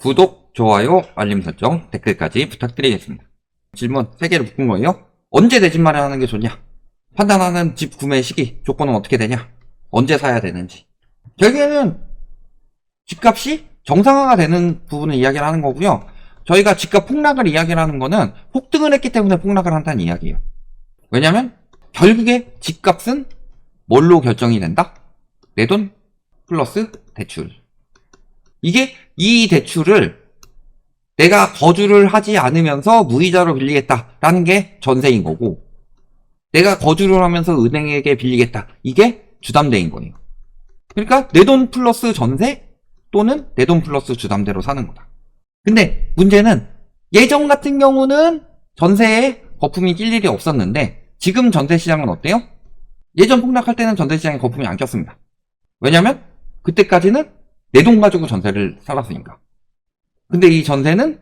구독, 좋아요, 알림 설정, 댓글까지 부탁드리겠습니다. 질문 3개를 묶은 거예요. 언제 내 집 마련하는 게 좋냐? 판단하는 집 구매 시기, 조건은 어떻게 되냐? 언제 사야 되는지. 결국에는 집값이 정상화가 되는 부분을 이야기를 하는 거고요. 저희가 집값 폭락을 이야기를 하는 거는 폭등을 했기 때문에 폭락을 한다는 이야기예요. 왜냐면 결국에 집값은 뭘로 결정이 된다? 내 돈 플러스 대출. 이 대출을 내가 거주를 하지 않으면서 무이자로 빌리겠다라는 게 전세인 거고, 내가 거주를 하면서 은행에게 빌리겠다, 이게 주담대인 거예요. 그러니까 내 돈 플러스 전세 또는 내 돈 플러스 주담대로 사는 거다. 근데 문제는 예전 같은 경우는 전세에 거품이 낄 일이 없었는데 지금 전세 시장은 어때요? 예전 폭락할 때는 전세 시장에 거품이 안 꼈습니다. 왜냐면 그때까지는 내 돈 가지고 전세를 살았으니까. 근데 이 전세는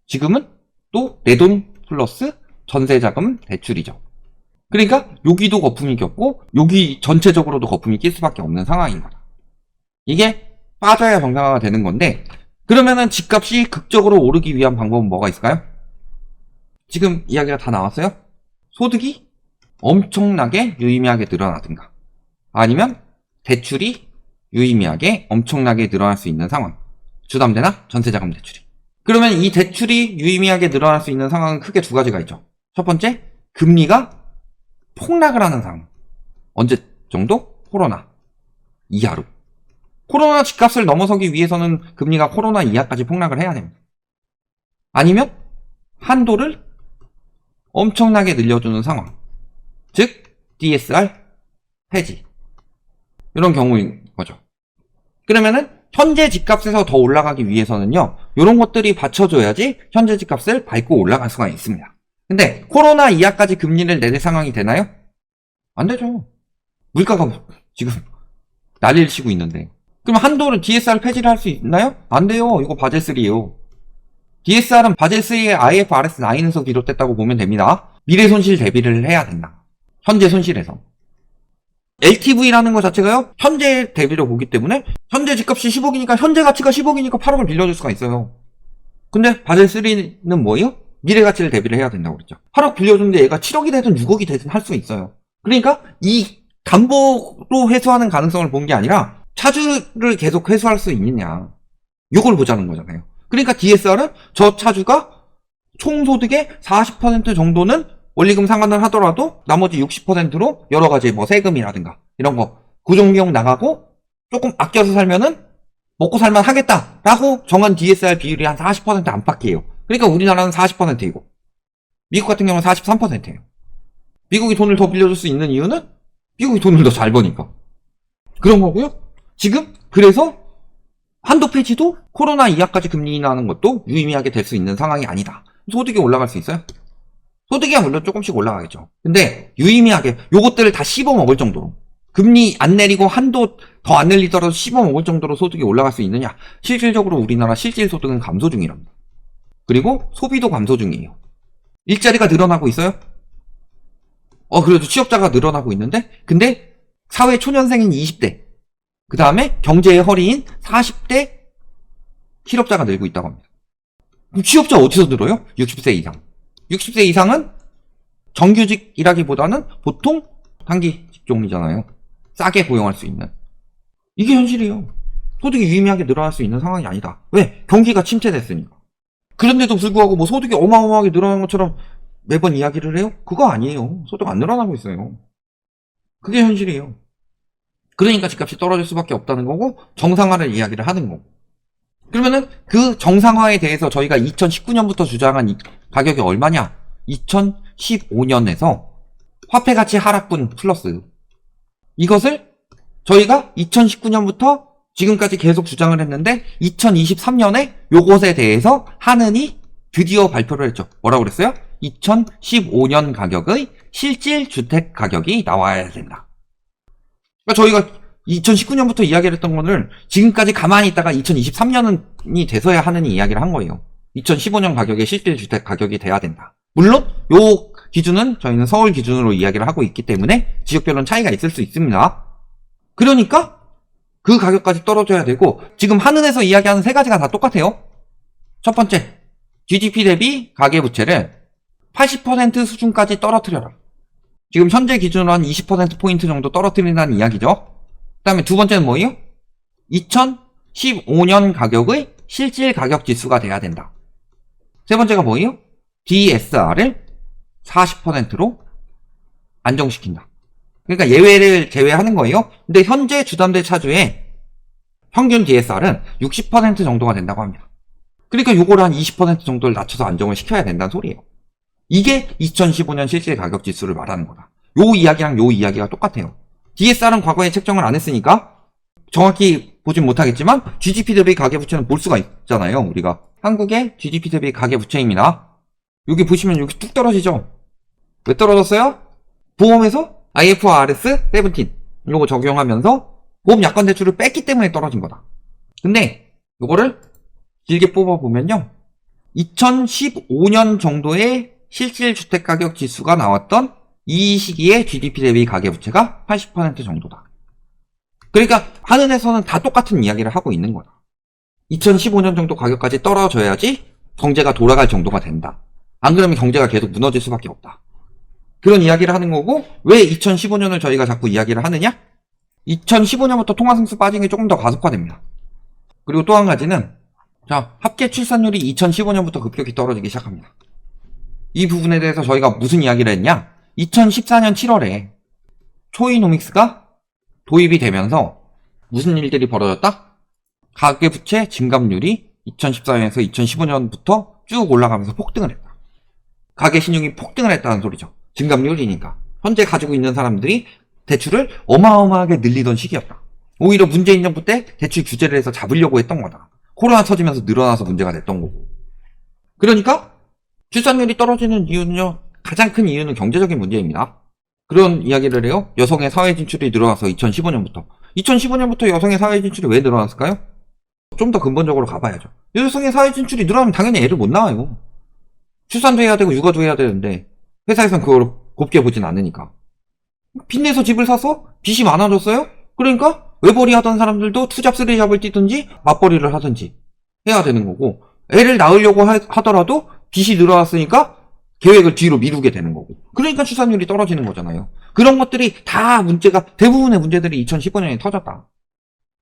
지금은 또 내 돈 플러스 전세자금 대출이죠. 그러니까 여기도 거품이 꼈고 여기 전체적으로도 거품이 낄 수밖에 없는 상황인 거다. 이게 빠져야 정상화가 되는 건데, 그러면은 집값이 극적으로 오르기 위한 방법은 뭐가 있을까요? 지금 이야기가 다 나왔어요. 소득이 엄청나게 유의미하게 늘어나든가, 아니면 대출이 유의미하게 엄청나게 늘어날 수 있는 상황. 주담대나 전세자금 대출이. 그러면 이 대출이 유의미하게 늘어날 수 있는 상황은 크게 두 가지가 있죠. 첫 번째, 금리가 폭락을 하는 상황. 언제 정도? 코로나 이하로. 코로나 집값을 넘어서기 위해서는 금리가 코로나 이하까지 폭락을 해야 됩니다. 아니면 한도를 엄청나게 늘려주는 상황. 즉 DSR 폐지. 이런 경우인 거죠. 그러면은 현재 집값에서 더 올라가기 위해서는요, 이런 것들이 받쳐줘야지 현재 집값을 밟고 올라갈 수가 있습니다. 근데 코로나 이하까지 금리를 내릴 상황이 되나요? 안 되죠. 물가가 지금 난리를 치고 있는데. 그럼 한도를 DSR 폐지를 할 수 있나요? 안 돼요. 이거 바젤3예요. DSR은 바젤3의 IFRS 9에서 비롯됐다고 보면 됩니다. 미래 손실 대비를 해야 된다. 현재 손실에서. LTV라는 것 자체가요, 현재 대비로 보기 때문에 현재 집값이 10억이니까 현재 가치가 10억이니까 8억을 빌려줄 수가 있어요. 근데 바젤3는 뭐예요? 미래 가치를 대비를 해야 된다고 그랬죠. 8억 빌려주는데 얘가 7억이 되든 6억이 되든 할 수 있어요. 그러니까 이 담보로 회수하는 가능성을 본 게 아니라 차주를 계속 회수할 수 있느냐, 이걸 보자는 거잖아요. 그러니까 DSR은 저 차주가 총소득의 40% 정도는 원리금 상환을 하더라도 나머지 60%로 여러 가지 뭐 세금이라든가 이런 거 구종비용 나가고 조금 아껴서 살면은 먹고 살만 하겠다라고 정한 DSR 비율이 한 40% 안팎이에요. 그러니까 우리나라는 40%이고 미국 같은 경우는 43%예요. 미국이 돈을 더 빌려줄 수 있는 이유는 미국이 돈을 더 잘 버니까 그런 거고요. 지금 그래서 한도 폐지도 코로나 이하까지 금리 인하하는 것도 유의미하게 될 수 있는 상황이 아니다. 소득이 올라갈 수 있어요? 소득이 물론 조금씩 올라가겠죠. 근데 유의미하게 요것들을 다 씹어먹을 정도로, 금리 안 내리고 한도 더 안 내리더라도 씹어먹을 정도로 소득이 올라갈 수 있느냐? 실질적으로 우리나라 실질 소득은 감소 중이랍니다. 그리고 소비도 감소 중이에요. 일자리가 늘어나고 있어요? 그래도 취업자가 늘어나고 있는데, 근데 사회 초년생인 20대, 그 다음에 경제의 허리인 40대 실업자가 늘고 있다고 합니다. 그럼 취업자 어디서 늘어요? 60세 이상. 60세 이상은 정규직이라기보다는 보통 단기 직종이잖아요. 싸게 고용할 수 있는. 이게 현실이에요. 소득이 유의미하게 늘어날 수 있는 상황이 아니다. 왜? 경기가 침체됐으니까. 그런데도 불구하고 뭐 소득이 어마어마하게 늘어나는 것처럼 매번 이야기를 해요? 그거 아니에요. 소득 안 늘어나고 있어요. 그게 현실이에요. 그러니까 집값이 떨어질 수밖에 없다는 거고, 정상화를 이야기를 하는 거고. 그러면은 그 정상화에 대해서 저희가 2019년부터 주장한 이 가격이 얼마냐? 2015년에서 화폐가치 하락분 플러스, 이것을 저희가 2019년부터 지금까지 계속 주장을 했는데 2023년에 요것에 대해서 하느니 드디어 발표를 했죠. 뭐라고 그랬어요? 2015년 가격의 실질 주택 가격이 나와야 된다. 그러니까 저희가 2019년부터 이야기를 했던 거를 지금까지 가만히 있다가 2023년이 돼서야 하느니 이야기를 한 거예요. 2015년 가격의 실질 주택 가격이 돼야 된다. 물론 요 기준은 저희는 서울 기준으로 이야기를 하고 있기 때문에 지역별로는 차이가 있을 수 있습니다. 그러니까 그 가격까지 떨어져야 되고, 지금 한은에서 이야기하는 세 가지가 다 똑같아요. 첫 번째, GDP 대비 가계부채를 80% 수준까지 떨어뜨려라. 지금 현재 기준으로 한 20%포인트 정도 떨어뜨린다는 이야기죠. 그 다음에 두 번째는 뭐예요? 2015년 가격의 실질 가격 지수가 돼야 된다. 세 번째가 뭐예요? DSR을 40%로 안정시킨다. 그러니까 예외를 제외하는 거예요. 근데 현재 주담대 차주의 평균 DSR은 60% 정도가 된다고 합니다. 그러니까 요걸 한 20% 정도를 낮춰서 안정을 시켜야 된다는 소리예요. 이게 2015년 실질 가격 지수를 말하는 거다. 요 이야기랑 요 이야기가 똑같아요. DSR은 과거에 책정을 안 했으니까 정확히 보진 못하겠지만 GDP 대비 가계부채는 볼 수가 있잖아요. 우리가 한국의 GDP 대비 가계부채입니다. 여기 보시면 여기 뚝 떨어지죠. 왜 떨어졌어요? 보험에서 IFRS 17 요거 적용하면서 보험 약관 대출을 뺐기 때문에 떨어진 거다. 근데 요거를 길게 뽑아보면요, 2015년 정도의 실질 주택가격 지수가 나왔던 이 시기에 GDP 대비 가계부채가 80% 정도다. 그러니까 하늘에서는 다 똑같은 이야기를 하고 있는 거다. 2015년 정도 가격까지 떨어져야지 경제가 돌아갈 정도가 된다. 안 그러면 경제가 계속 무너질 수밖에 없다. 그런 이야기를 하는 거고, 왜 2015년을 저희가 자꾸 이야기를 하느냐? 2015년부터 통화승수 빠진 게 조금 더 가속화됩니다. 그리고 또 한 가지는, 자, 합계 출산율이 2015년부터 급격히 떨어지기 시작합니다. 이 부분에 대해서 저희가 무슨 이야기를 했냐? 2014년 7월에 초이노믹스가 도입이 되면서 무슨 일들이 벌어졌다? 가계부채 증감률이 2014년에서 2015년부터 쭉 올라가면서 폭등을 했다. 가계신용이 폭등을 했다는 소리죠. 증감률이니까. 현재 가지고 있는 사람들이 대출을 어마어마하게 늘리던 시기였다. 오히려 문재인 정부 때 대출 규제를 해서 잡으려고 했던 거다. 코로나 터지면서 늘어나서 문제가 됐던 거고. 그러니까 출산율이 떨어지는 이유는요, 가장 큰 이유는 경제적인 문제입니다. 그런 이야기를 해요. 여성의 사회 진출이 늘어나서 2015년부터 여성의 사회 진출이 왜 늘어났을까요? 좀 더 근본적으로 가봐야죠. 여성의 사회 진출이 늘어나면 당연히 애를 못 낳아요. 출산도 해야 되고 육아도 해야 되는데 회사에선 그걸 곱게 보진 않으니까. 빚내서 집을 사서 빚이 많아졌어요? 그러니까 외벌이 하던 사람들도 투잡 쓰리잡을 뛰든지 맞벌이를 하든지 해야 되는 거고, 애를 낳으려고 하더라도 빚이 늘어났으니까 계획을 뒤로 미루게 되는 거고, 그러니까 출산율이 떨어지는 거잖아요. 그런 것들이 다 문제가, 대부분의 문제들이 2015년에 터졌다.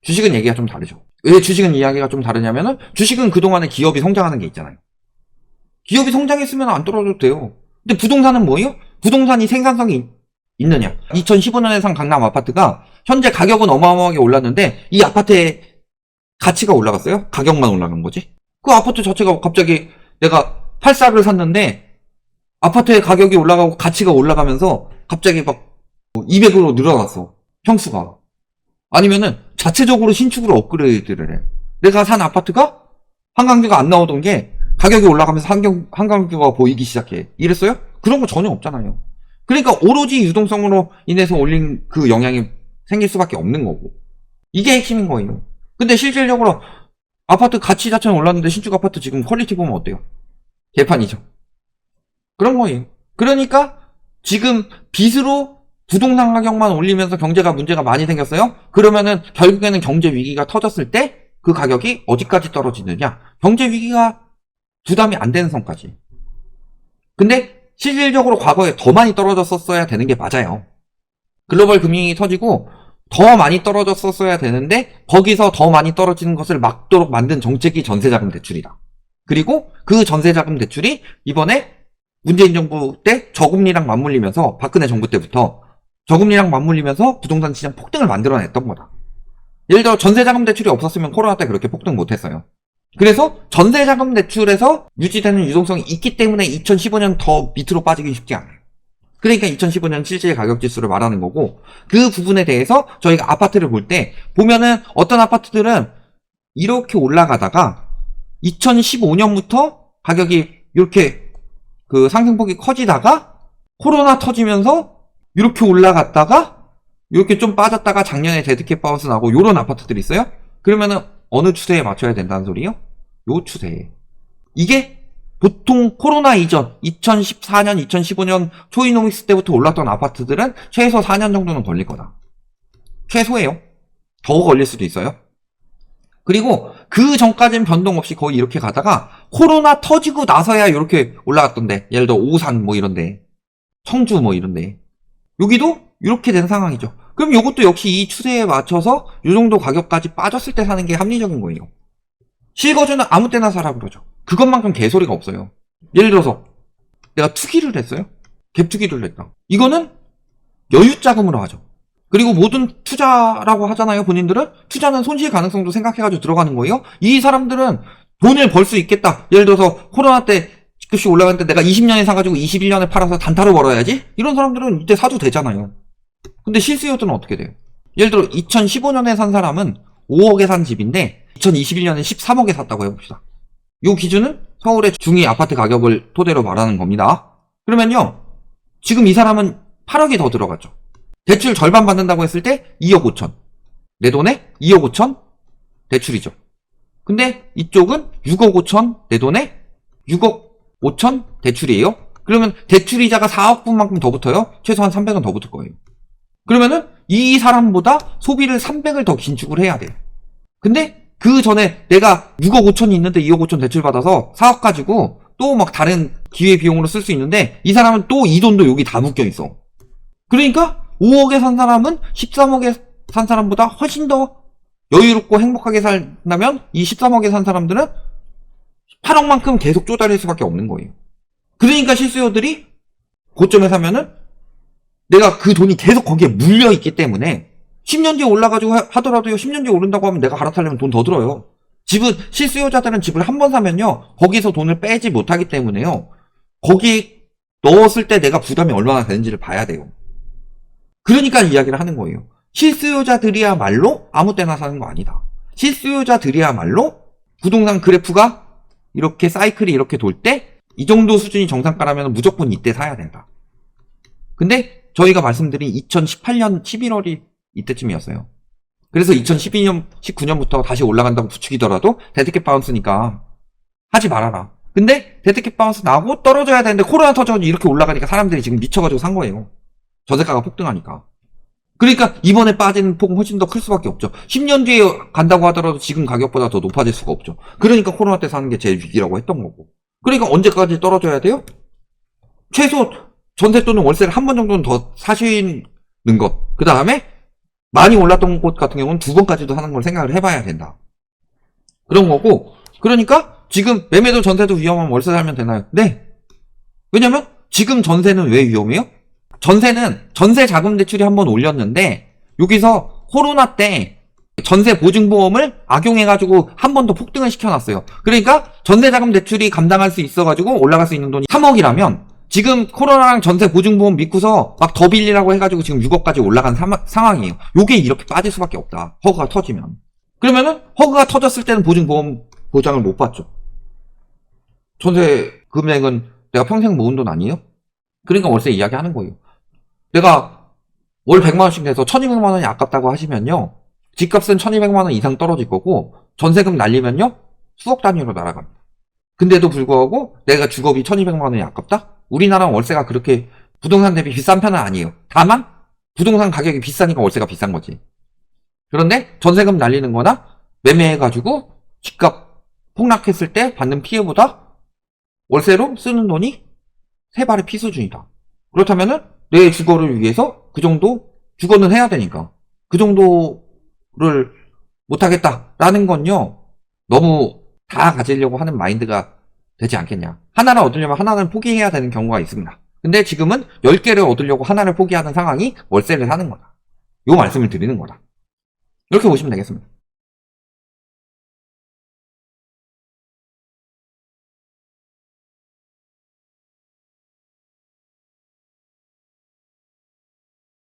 주식은 얘기가 좀 다르죠. 왜 주식은 이야기가 좀 다르냐면은, 주식은 그동안에 기업이 성장하는 게 있잖아요. 기업이 성장했으면 안 떨어져도 돼요. 근데 부동산은 뭐예요? 부동산이 생산성이 있느냐. 2015년에 산 강남 아파트가 현재 가격은 어마어마하게 올랐는데 이 아파트의 가치가 올라갔어요? 가격만 올라간 거지? 그 아파트 자체가 갑자기 내가 8사를 샀는데 아파트의 가격이 올라가고 가치가 올라가면서 갑자기 막 200으로 늘어났어. 평수가. 아니면은 자체적으로 신축으로 업그레이드를 해. 내가 산 아파트가 한강뷰가 안 나오던 게 가격이 올라가면서 한강뷰가 보이기 시작해. 이랬어요? 그런 거 전혀 없잖아요. 그러니까 오로지 유동성으로 인해서 올린 그 영향이 생길 수밖에 없는 거고. 이게 핵심인 거예요. 근데 실질적으로 아파트 가치 자체는 올랐는데 신축 아파트 지금 퀄리티 보면 어때요? 개판이죠. 그런 거예요. 그러니까 지금 빚으로 부동산 가격만 올리면서 경제가 문제가 많이 생겼어요? 그러면은 결국에는 경제 위기가 터졌을 때 그 가격이 어디까지 떨어지느냐? 경제 위기가 부담이 안 되는 선까지. 근데 실질적으로 과거에 더 많이 떨어졌었어야 되는 게 맞아요. 글로벌 금융이 터지고 더 많이 떨어졌었어야 되는데 거기서 더 많이 떨어지는 것을 막도록 만든 정책이 전세자금 대출이다. 그리고 그 전세자금 대출이 이번에 문재인 정부 때 저금리랑 맞물리면서, 박근혜 정부 때부터 저금리랑 맞물리면서 부동산 시장 폭등을 만들어냈던 거다. 예를 들어 전세자금 대출이 없었으면 코로나 때 그렇게 폭등 못했어요. 그래서 전세자금 대출에서 유지되는 유동성이 있기 때문에 2015년 더 밑으로 빠지기 쉽지 않아요. 그러니까 2015년 실질 가격 지수를 말하는 거고, 그 부분에 대해서 저희가 아파트를 볼 때 보면은 어떤 아파트들은 이렇게 올라가다가 2015년부터 가격이 이렇게 그 상승폭이 커지다가 코로나 터지면서 이렇게 올라갔다가 이렇게 좀 빠졌다가 작년에 데드캣 바운스 나고 요런 아파트들이 있어요. 그러면은 어느 추세에 맞춰야 된다는 소리요? 요 추세에. 이게 보통 코로나 이전 2014년, 2015년 초이노믹스 때부터 올랐던 아파트들은 최소 4년 정도는 걸릴 거다. 최소예요. 더 걸릴 수도 있어요. 그리고 그 전까지는 변동 없이 거의 이렇게 가다가 코로나 터지고 나서야 이렇게 올라갔던데. 예를 들어 오산 뭐 이런데. 청주 뭐 이런데. 여기도 이렇게 된 상황이죠. 그럼 이것도 역시 이 추세에 맞춰서 이 정도 가격까지 빠졌을 때 사는 게 합리적인 거예요. 실거주는 아무 때나 사라 그러죠. 그것만큼 개소리가 없어요. 예를 들어서 내가 투기를 했어요. 갭 투기를 했다. 이거는 여유 자금으로 하죠. 그리고 모든 투자라고 하잖아요. 본인들은 투자는 손실 가능성도 생각해가지고 들어가는 거예요. 이 사람들은 돈을 벌 수 있겠다. 예를 들어서 코로나 때 집값이 올라갈 때 내가 20년에 사가지고 21년에 팔아서 단타로 벌어야지. 이런 사람들은 이때 사도 되잖아요. 근데 실수요들은 어떻게 돼요? 예를 들어 2015년에 산 사람은 5억에 산 집인데 2021년에 13억에 샀다고 해봅시다. 이 기준은 서울의 중위 아파트 가격을 토대로 말하는 겁니다. 그러면요, 지금 이 사람은 8억이 더 들어갔죠. 대출 절반 받는다고 했을 때 2억 5천. 내 돈에 2억 5천 대출이죠. 근데 이쪽은 6억 5천, 내 돈에 6억 5천 대출이에요. 그러면 대출이자가 4억 분만큼 더 붙어요. 최소한 300은 더 붙을 거예요. 그러면은 이 사람보다 소비를 300을 더 긴축을 해야 돼요. 근데 그 전에 내가 6억 5천이 있는데 2억 5천 대출 받아서 4억 가지고 또 막 다른 기회 비용으로 쓸 수 있는데 이 사람은 또 이 돈도 여기 다 묶여 있어. 그러니까 5억에 산 사람은 13억에 산 사람보다 훨씬 더 여유롭고 행복하게 살려면 이 13억에 산 사람들은 8억만큼 계속 쪼달릴 수밖에 없는 거예요. 그러니까 실수요들이 고점에 사면은 내가 그 돈이 계속 거기에 물려있기 때문에 10년 뒤에 올라가지고 하더라도요, 10년 뒤에 오른다고 하면 내가 갈아타려면 돈 더 들어요. 집은, 실수요자들은 집을 한 번 사면요, 거기서 돈을 빼지 못하기 때문에요, 거기에 넣었을 때 내가 부담이 얼마나 되는지를 봐야 돼요. 그러니까 이야기를 하는 거예요. 실수요자들이야말로 아무 때나 사는 거 아니다. 실수요자들이야말로 부동산 그래프가 이렇게 사이클이 이렇게 돌 때 이 정도 수준이 정상가라면 무조건 이때 사야 된다. 근데 저희가 말씀드린 2018년 11월이 이때쯤이었어요. 그래서 2012년, 19년부터 다시 올라간다고 부추기더라도 데드캣 바운스니까 하지 말아라. 근데 데드캣 바운스 나고 떨어져야 되는데 코로나 터져가지고 이렇게 올라가니까 사람들이 지금 미쳐가지고 산 거예요. 전세가가 폭등하니까. 그러니까 이번에 빠지는 폭은 훨씬 더 클 수밖에 없죠. 10년 뒤에 간다고 하더라도 지금 가격보다 더 높아질 수가 없죠. 그러니까 코로나 때 사는 게 제일 위기라고 했던 거고. 그러니까 언제까지 떨어져야 돼요? 최소 전세 또는 월세를 한 번 정도는 더 사시는 것. 그 다음에 많이 올랐던 곳 같은 경우는 2번까지도 하는 걸 생각을 해봐야 된다. 그런 거고. 그러니까 지금 매매도 전세도 위험하면 월세 살면 되나요? 네. 왜냐면 지금 전세는 왜 위험해요? 전세는 전세 자금 대출이 한번 올렸는데 여기서 코로나 때 전세 보증보험을 악용해가지고 한 번 더 폭등을 시켜놨어요. 그러니까 전세 자금 대출이 감당할 수 있어가지고 올라갈 수 있는 돈이 3억이라면 지금 코로나랑 전세 보증보험 믿고서 막 더 빌리라고 해가지고 지금 6억까지 올라간 상황이에요. 요게 이렇게 빠질 수밖에 없다. 허그가 터지면. 그러면은 허그가 터졌을 때는 보증보험 보장을 못 받죠. 전세 금액은 내가 평생 모은 돈 아니에요? 그러니까 월세 이야기하는 거예요. 내가 월 100만원씩 내서 1200만원이 아깝다고 하시면요, 집값은 1200만원 이상 떨어질 거고 전세금 날리면요 수억 단위로 날아갑니다. 근데도 불구하고 내가 주거비 1200만원이 아깝다? 우리나라 월세가 그렇게 부동산 대비 비싼 편은 아니에요. 다만 부동산 가격이 비싸니까 월세가 비싼 거지. 그런데 전세금 날리는 거나 매매해가지고 집값 폭락했을 때 받는 피해보다 월세로 쓰는 돈이 3발의 피 수준이다. 그렇다면은 내 주거를 위해서 그 정도 주거는 해야 되니까 그 정도를 못하겠다라는 건요, 너무 다 가지려고 하는 마인드가 되지 않겠냐. 하나를 얻으려면 하나는 포기해야 되는 경우가 있습니다. 근데 지금은 10개를 얻으려고 하나를 포기하는 상황이 월세를 사는 거다. 요 말씀을 드리는 거다. 이렇게 보시면 되겠습니다.